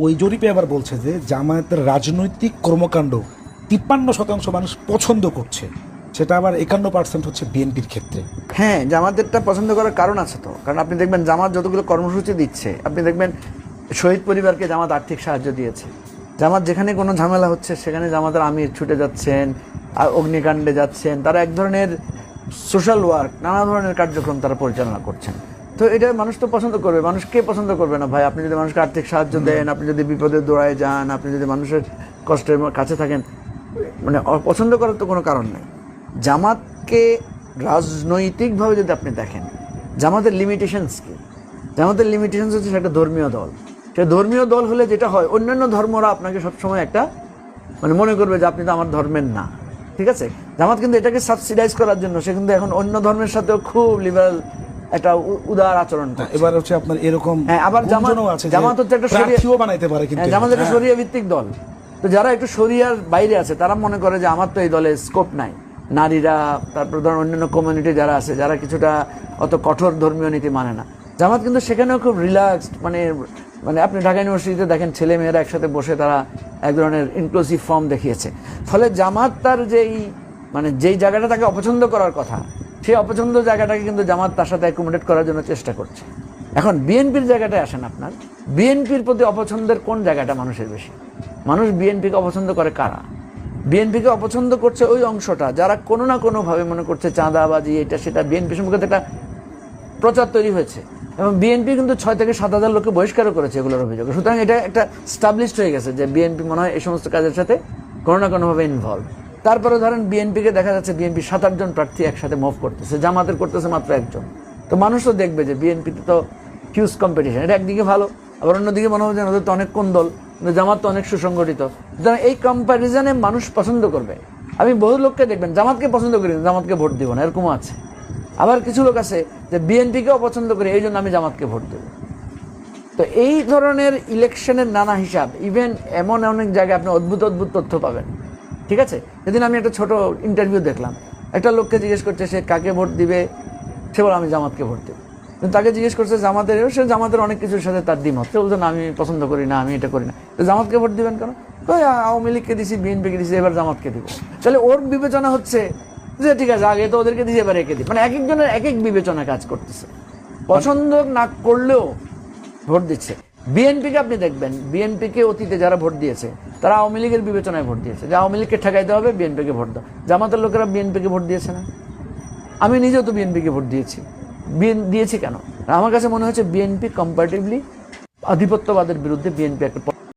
ওই জরিপে আবার বলছে যে জামায়াতের রাজনৈতিক কর্মকাণ্ড 53% মানুষ পছন্দ করছে, সেটা আবার 51% হচ্ছে বিএনপির ক্ষেত্রে। হ্যাঁ, জামাতেরটা পছন্দ করার কারণ আছে তো। কারণ আপনি দেখবেন জামাত যতগুলো কর্মসূচি দিচ্ছে, আপনি দেখবেন শহীদ পরিবারকে জামাত আর্থিক সাহায্য দিয়েছে। জামাত যেখানে কোনো ঝামেলা হচ্ছে সেখানে জামাতের আমির ছুটে যাচ্ছেন, আর অগ্নিকাণ্ডে যাচ্ছেন, তারা এক ধরনের সোশ্যাল ওয়ার্ক, নানা ধরনের কার্যক্রম তারা পরিচালনা করছেন। তো এটা মানুষ তো পছন্দ করবে। মানুষ কে পছন্দ করবে না ভাই? আপনি যদি মানুষকে আর্থিক সাহায্য দেন, আপনি যদি বিপদে দৌড়ায় যান, আপনি যদি মানুষের কষ্টের কাছে থাকেন, মানে অপছন্দ করার তো কোনো কারণ নেই। জামাতকে রাজনৈতিকভাবে যদি আপনি দেখেন, জামাতের লিমিটেশনস কি? জামাতের লিমিটেশনস হচ্ছে একটা ধর্মীয় দল। সে ধর্মীয় দল হলে যেটা হয়, অন্যান্য ধর্মরা আপনাকে সবসময় একটা মানে মনে করবে যে আপনি তো আমার ধর্মের না, ঠিক আছে? জামাত কিন্তু এটাকে সাবসিডাইজ করার জন্য সে কিন্তু এখন অন্য ধর্মের সাথেও খুব লিবারাল একটা উদার আচরণ করে। এবার হচ্ছে আপনার এরকম আবার জামাত হচ্ছে একটা প্রার্থীও বানাইতে পারে, কিন্তু জামাত একটা শরিয়া ভিত্তিক দল। তো যারা একটু শরিয়ার বাইরে আছে তারা মনে করে যে আমার তো এই দলে স্কোপ নাই। নারীরা, তারপর ধরুন অন্যান্য কমিউনিটি যারা আছে, যারা কিছুটা অত কঠোর ধর্মীয় নীতি মানে না, জামাত কিন্তু সেখানেও খুব রিল্যাক্সড। মানে মানে আপনি ঢাকা ইউনিভার্সিটিতে দেখেন ছেলে মেয়েরা একসাথে বসে তারা এক ধরনের ইনক্লুসিভ ফর্ম দেখিয়েছে। ফলে জামাত তার যেই জায়গাটা তাকে অপছন্দ করার কথা, সেই অপছন্দ জায়গাটাকে কিন্তু জামাত তার সাথে অ্যাকোমোডেট করার জন্য চেষ্টা করছে। এখন বিএনপির জায়গাটায় আসেন আপনার, বিএনপির প্রতি অপছন্দের কোন জায়গাটা মানুষের বেশি? মানুষ বিএনপিকে অপছন্দ করে কারা? বিএনপিকে অপছন্দ করছে ওই অংশটা যারা কোনো না কোনোভাবে মনে করছে চাঁদাবাজি, এটা সেটা। বিএনপি সম্পর্কে একটা প্রচার তৈরি হয়েছে এবং বিএনপি কিন্তু 6 থেকে 7 হাজার লোককে বহিষ্কারও করেছে এগুলোর অভিযোগে। সুতরাং এটা একটা স্টাবলিশড হয়ে গেছে যে বিএনপি মনে হয় এই সমস্ত কাজের সাথে কোনো না কোনোভাবে ইনভলভ। তারপরে ধরেন বিএনপিকে দেখা যাচ্ছে বিএনপি 7-8 জন প্রার্থী একসাথে মুভ করতেছে, জামাতের করতেছে মাত্র একজন। তো মানুষ তো দেখবে যে বিএনপিতে তো হিউজ কম্পিটিশন। এটা একদিকে ভালো, আবার অন্যদিকে মনে হয় যে ওদের তো অনেক কোন দল, কিন্তু জামাত তো অনেক সুসংগঠিত। সুতরাং এই কম্প্যারিজনে মানুষ পছন্দ করবে। আমি বহু লোককে দেখবেন জামাতকে পছন্দ করি, জামাতকে ভোট দিব না, এরকমও আছে। আবার কিছু লোক আছে যে বিএনপিকেও পছন্দ করে, এই জন্য আমি জামাতকে ভোট দেব। তো এই ধরনের ইলেকশনের নানা হিসাব, ইভেন এমন অনেক জায়গায় আপনি অদ্ভুত অদ্ভুত তথ্য পাবেন, ঠিক আছে? সেদিন আমি একটা ছোট ইন্টারভিউ দেখলাম, একটা লোককে জিজ্ঞেস করছে সে কাকে ভোট দিবে, সে বলে আমি জামাতকে ভোট দেব। কিন্তু তাকে জিজ্ঞেস করছে জামাতের, সে জামাতের অনেক কিছুর সাথে তার দ্বিমত। সে বলছে না, আমি পছন্দ করি না, আমি এটা করি না। তো জামাতকে ভোট দিবেন কেন? আওয়ামী লীগকে দিছি, বিএনপিকে দিছি, এবার জামাতকে দিব। তাহলে ওর বিবেচনা হচ্ছে যে ঠিক আছে, আগে তো ওদেরকে দিয়েছে, এবার একে দিই। মানে এক একজনের এক এক বিবেচনা কাজ করতেছে, পছন্দ না করলেও ভোট দিচ্ছে। বিএনপিকে আপনি দেখবেন, বিএনপিকে অতীতে যারা ভোট দিয়েছে তারা আওয়ামী লীগের বিবেচনায় ভোট দিয়েছে, যে আওয়ামী লীগকে ঠেকাইতে হবে, বিএনপিকে ভোট দাও। জামাতের লোকেরা বিএনপিকে ভোট দিয়েছে না? আমি নিজেও তো বিএনপিকে ভোট দিয়েছি কেন? আমার কাছে মনে হচ্ছে বিএনপি কম্পারেটিভলি আধিপত্যবাদের বিরুদ্ধে বিএনপি একটা